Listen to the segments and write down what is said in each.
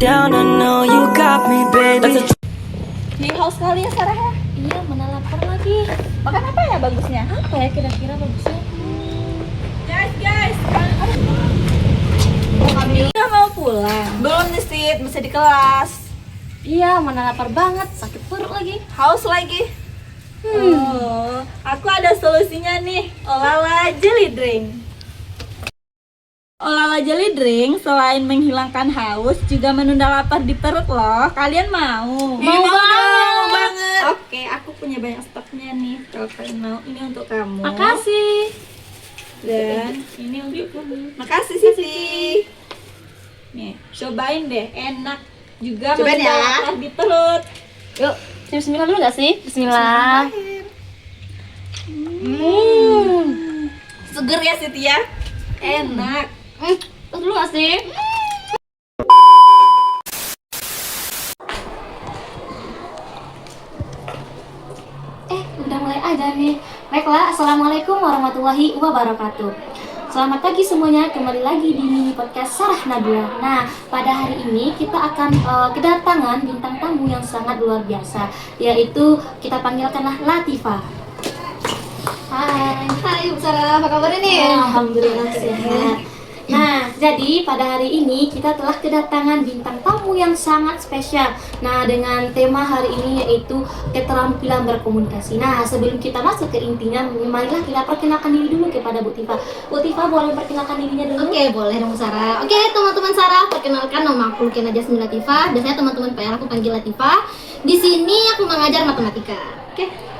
down, I know you got me, baby. Di haus kali ya Sarah ya? Iya, mana lapar lagi. Makan apa ya bagusnya? Apa ya kira-kira bagusnya? Guys, kami udah mau pulang. Belum nih Sid, masih di kelas. Iya, mana lapar banget, sakit perut lagi. Haus lagi. Oh, aku ada solusinya nih. Olala Jelly Drink. Olala Jelly Drink selain menghilangkan haus juga menunda lapar di perut loh. Kalian mau? Mau Banget. Oke, aku punya banyak stoknya nih. Kalau kalian mau, ini untuk kamu. Makasih. Dan ini untuk kamu. Makasih Sisi. Nih, cobain deh, enak juga Cobain menunda ya. lapar di perut. Yuk, bismillah dulu gak sih? Bismillah. Seger ya Siti ya? Enak. Terus dulu gak sih? Udah mulai aja nih. Baiklah, assalamualaikum warahmatullahi wabarakatuh. Selamat pagi semuanya, kembali lagi di mini podcast Sarah Nabila. Nah, pada hari ini kita akan kedatangan bintang tamu yang sangat luar biasa, yaitu kita panggilkanlah Latifah. Hai. Hai Bu Sarah, apa kabar nih? Alhamdulillah sehat. Nah, jadi pada hari ini kita telah kedatangan bintang tamu yang sangat spesial. Nah, dengan tema hari ini yaitu keterampilan berkomunikasi. Nah, sebelum kita masuk ke intinya, marilah kita perkenalkan diri dulu kepada Bu Tifa. Bu Tifa boleh perkenalkan dirinya dulu? Oke, boleh dong Sarah. Oke, teman-teman Sarah, perkenalkan nama aku Lukena Jasmine Latifah. Biasanya teman-teman PR aku panggil Latifah. Di sini aku mengajar matematika.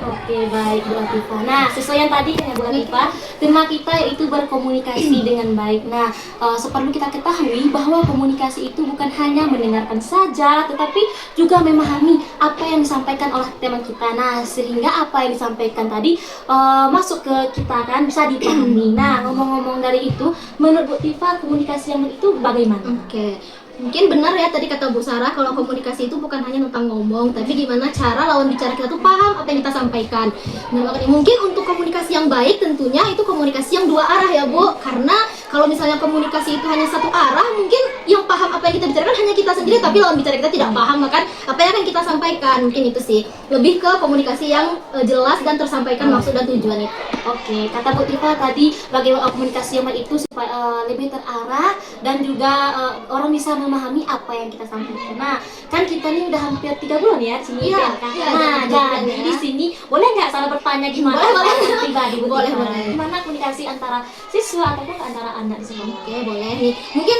Oke, baik Bu Latifah. Nah, sesuai yang tadi kan ya Bu Latifah, tema kita yaitu berkomunikasi dengan baik. Nah, seperlu kita ketahui bahwa komunikasi itu bukan hanya mendengarkan saja, tetapi juga memahami apa yang disampaikan oleh teman kita. Nah, sehingga apa yang disampaikan tadi masuk ke kita kan bisa dipahami. Nah, ngomong-ngomong dari itu, menurut Bu Tifa komunikasi yang baik itu bagaimana? Oke. Mungkin benar ya tadi kata Bu Sarah kalau komunikasi itu bukan hanya tentang ngomong, tapi gimana cara lawan bicara kita tuh paham apa yang kita sampaikan. Nah, makanya mungkin untuk komunikasi yang baik tentunya itu komunikasi yang dua arah ya Bu. Karena kalau misalnya komunikasi itu hanya satu arah, mungkin yang paham apa yang kita bicarakan hanya kita sendiri, tapi lawan bicara kita tidak paham maka apa yang akan kita sampaikan. Mungkin itu sih. Lebih ke komunikasi yang jelas dan tersampaikan maksud dan tujuan itu. Oke, kata Bu Tifa tadi bagaimana komunikasi yang baik itu supaya lebih terarah dan juga orang bisa memahami apa yang kita sampaikan. Nah, kan kita nih udah hampir 3 bulan ya di sini. Iya, kan? iya, Nah, jalan jadi ya. di sini boleh nggak salah bertanya gimana? Boleh. Pribadi Bu Boleh, Tifa? boleh. Gimana komunikasi antara siswa ataupun antara anak di sekolah? Oke, boleh nih. Mungkin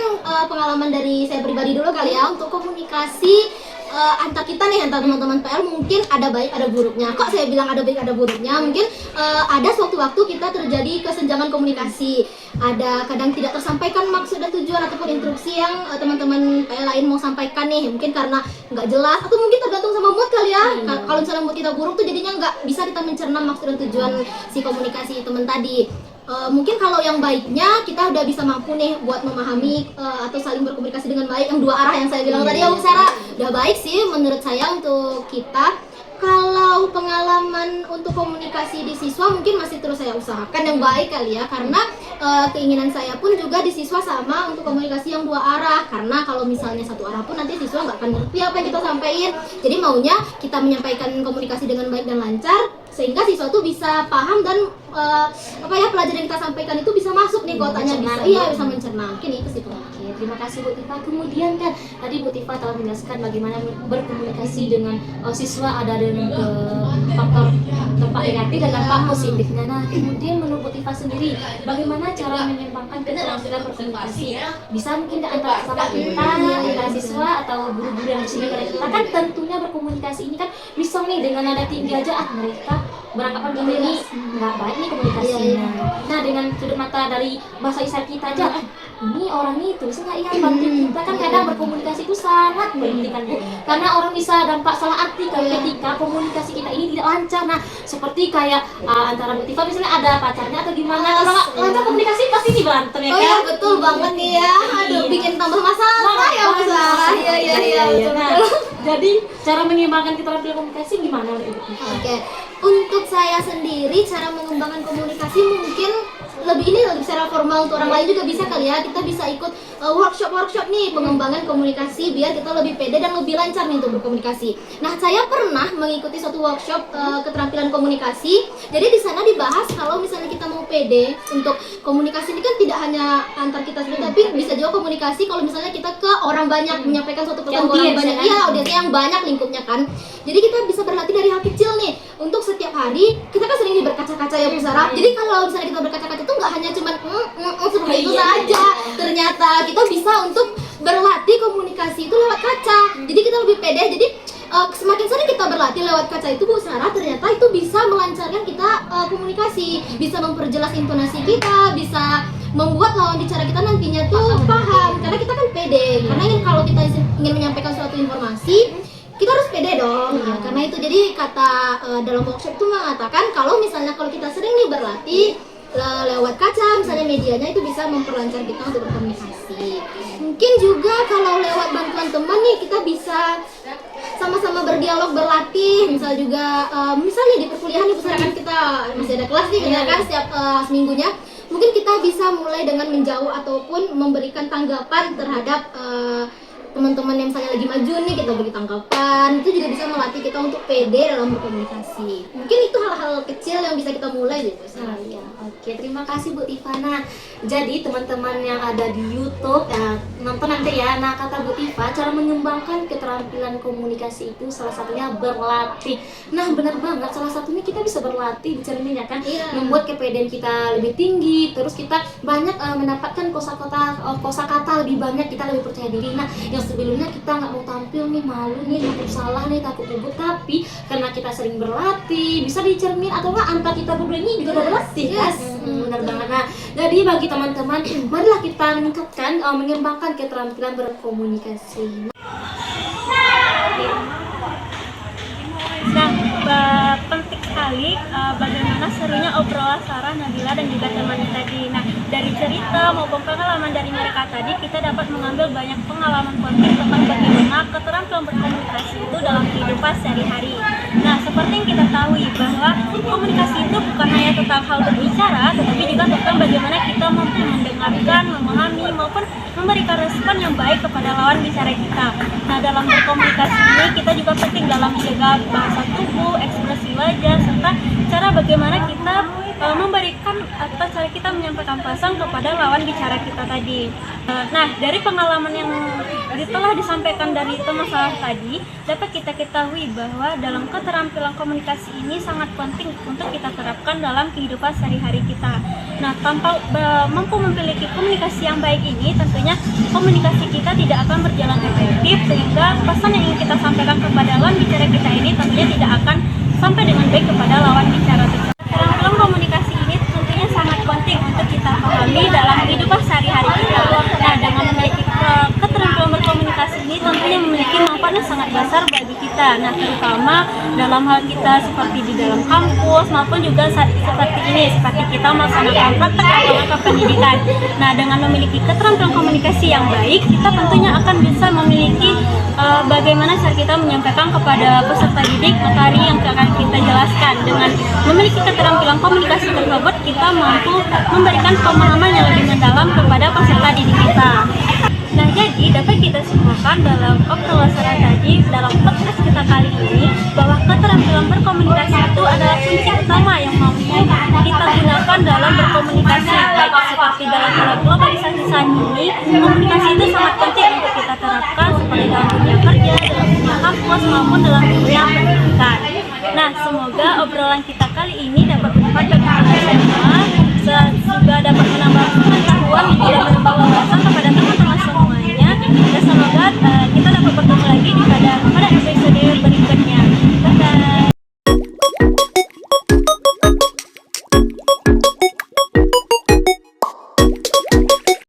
pengalaman dari saya pribadi dulu kali ya untuk komunikasi antar kita nih, antar teman-teman PR mungkin ada baik ada buruknya. Kok saya bilang ada baik ada buruknya? Mungkin ada sewaktu-waktu kita terjadi kesenjangan komunikasi. Ada kadang tidak tersampaikan maksud dan tujuan ataupun instruksi yang teman-teman PR lain mau sampaikan nih. Mungkin karena nggak jelas atau mungkin tergantung sama mood kali ya. Kalau misalnya mood kita buruk tuh jadinya nggak bisa kita mencerna maksud dan tujuan si komunikasi teman tadi. Mungkin kalau yang baiknya kita udah bisa mampu nih buat memahami atau saling berkomunikasi dengan baik yang dua arah yang saya bilang tadi ya Bu Sarah. Udah baik sih menurut saya untuk kita. Kalau pengalaman untuk komunikasi di siswa mungkin masih terus saya usahakan yang baik kali ya, karena keinginan saya pun juga di siswa sama untuk komunikasi yang dua arah, karena kalau misalnya satu arah pun nanti siswa nggak akan ngerti apa yang kita sampaikan. Jadi maunya kita menyampaikan komunikasi dengan baik dan lancar sehingga siswa tuh bisa paham dan pelajaran yang kita sampaikan itu bisa masuk nih ke otaknya, bisa mencerna. Mungkin itu sih. Oke, terima kasih Bu Tifa. Kemudian kan tadi Bu Tifa telah menjelaskan bagaimana berkomunikasi dengan siswa ada dengan faktor dampak negatif dan dampak positifnya. Nah, kemudian menurut Bu Tifa sendiri, bagaimana cara menyeimbangkan keterampilan berkomunikasi? Bisa mungkin antara sama kita, antara siswa atau guru-guru yang di sini pada kita kan tentunya berkomunikasi ini kan bisa nih dengan nada tinggi aja mereka beranggapan gini nih nggak baik nih komunikasinya. Nah, dengan sudut mata dari bahasa isyarat kita aja, ini orang ini tulisnya nggak iya bantu kita kan kadang berkomunikasi itu sangat penting kan Bu, karena orang bisa dampak salah arti ketika komunikasi kita ini tidak lancar. Nah, seperti kayak antara Bu Tifa misalnya ada pacarnya atau gimana, kalau nggak lancar komunikasi pasti nih berantem ya kan? Oh iya betul banget nih ya. Aduh, bikin tambah masalah ya Bu Sarah. Iya betul. Nah, jadi cara menyeimbangkan keterampilan komunikasi gimana Bu Tifa? Oke, untuk saya sendiri sendiri cara mengembangkan komunikasi mungkin lebih secara formal untuk orang lain juga bisa kali ya. Kita bisa ikut workshop nih pengembangan komunikasi biar kita lebih pede dan lebih lancar nih untuk berkomunikasi. Nah, saya pernah mengikuti suatu workshop keterampilan komunikasi. Jadi di sana dibahas kalau misalnya kita mau pede untuk komunikasi ini kan tidak hanya antar kita sendiri, tapi bisa juga komunikasi kalau misalnya kita ke orang banyak, menyampaikan suatu pesan ke orang banyak. Iya, audiensnya yang banyak lingkupnya kan. Jadi kita bisa berlatih dari hal kecil nih. Untuk setiap hari kita kan sering nih berkaca-kaca ya Bu Sarah. Jadi kalau misalnya kita berkaca-kaca itu nggak hanya cuman seperti itu saja. Ternyata kita bisa untuk berlatih komunikasi itu lewat kaca. Jadi kita lebih pede. Jadi semakin sering kita berlatih lewat kaca itu Bu Sarah, ternyata itu bisa melancarkan kita komunikasi, bisa memperjelas intonasi kita, bisa membuat lawan bicara kita nantinya tuh paham. Karena kita kan pede. Karena kalau kita ingin menyampaikan suatu informasi, kita harus pede dong. Ya, karena itu jadi kata dalam workshop itu mengatakan kalau misalnya kalau kita sering nih berlatih lewat kaca, misalnya medianya itu bisa memperlancar kita untuk berkomunikasi. Mungkin juga kalau lewat bantuan teman nih kita bisa sama-sama berdialog, berlatih. Misal juga misalnya di perkuliahan nih misalkan kita masih ada kelas nih kan setiap seminggunya. Mungkin kita bisa mulai dengan menjauh ataupun memberikan tanggapan terhadap teman-teman yang misalnya lagi maju nih, kita beri tanggapan. Itu juga bisa melatih kita untuk pede dalam berkomunikasi. Mungkin itu hal-hal kecil yang bisa kita mulai gitu. Ya, oke, terima kasih Bu Tifana. Jadi teman-teman yang ada di YouTube nonton nanti ya. Nah, kata Bu Tifa, cara mengembangkan keterampilan komunikasi itu salah satunya berlatih. Nah, benar banget, salah satunya kita bisa berlatih dicermin ya kan, membuat kepedean kita lebih tinggi. Terus kita banyak mendapatkan kosakata lebih banyak, kita lebih percaya diri. Nah, yang sebelumnya kita nggak mau tampil nih, malu nih, takut salah nih, takut gugup, tapi karena kita sering berlatih, bisa dicermin atau nggak antar kita berdua ini juga udah berlatih kan? Benar banget. Nah, jadi bagi teman-teman, marilah kita meningkatkan, mengembangkan keterampilan berkomunikasi. Nah, penting sekali bagaimana serunya obrolan Sarah, Nabila dan juga teman tadi. Nah, dari cerita maupun pengalaman dari mereka tadi, kita dapat mengambil banyak pengalaman penting tentang bagaimana keterampilan berkomunikasi itu dalam kehidupan sehari-hari. Nah, seperti yang kita tahu bahwa komunikasi itu bukan hanya tentang hal berbicara, tetapi juga tentang bagaimana kita mampu mendengarkan, memahami, maupun memberikan respon yang baik kepada lawan bicara kita. Nah, dalam berkomunikasi ini kita juga penting dalam menjaga bahasa tubuh, ekspresi wajah, serta cara bagaimana kita memberikan atau cara kita menyampaikan pesan kepada lawan bicara kita tadi. Nah, dari pengalaman yang telah disampaikan dari teman Sarah tadi, dapat kita ketahui bahwa dalam keterampilan komunikasi ini sangat penting untuk kita terapkan dalam kehidupan sehari-hari kita. Nah, tanpa mampu memiliki komunikasi yang baik ini, tentunya komunikasi kita tidak akan berjalan efektif, sehingga pesan yang ingin kita sampaikan kepada lawan bicara kita ini tentunya tidak akan sampai dengan baik kepada lawan bicara tersebut. Keterampilan komunikasi ini tentunya sangat penting untuk kita pahami dalam kehidupan sehari-hari kita. Nah, dengan memiliki keterampilan berkomunikasi ini tentunya memiliki manfaat yang sangat besar bagi kita. Nah, terutama dalam hal kita seperti di dalam kampus maupun juga seperti ini, seperti kita melaksanakan praktek atau pendidikan. Nah, dengan memiliki keterampilan komunikasi yang baik, kita tentunya akan bisa memiliki bagaimana cara kita menyampaikan kepada peserta didik materi yang akan kita jelaskan. Dengan memiliki keterampilan komunikasi tersebut, kita mampu memberikan pemahaman yang lebih mendalam kepada peserta didik kita. Nah, jadi dapat kita simpulkan dalam obrolan Sarah tadi dalam podcast kita kali ini bahwa keterampilan berkomunikasi itu adalah kunci utama yang mampu kita gunakan dalam berkomunikasi, baik seperti dalam era globalisasi saat ini. Komunikasi itu sangat penting untuk kita terapkan seperti dalam dunia kerja, dalam dunia kampus maupun dalam dunia pendidikan. Nah, semoga obrolan kita kali ini dapat bermanfaat bagi kita semua.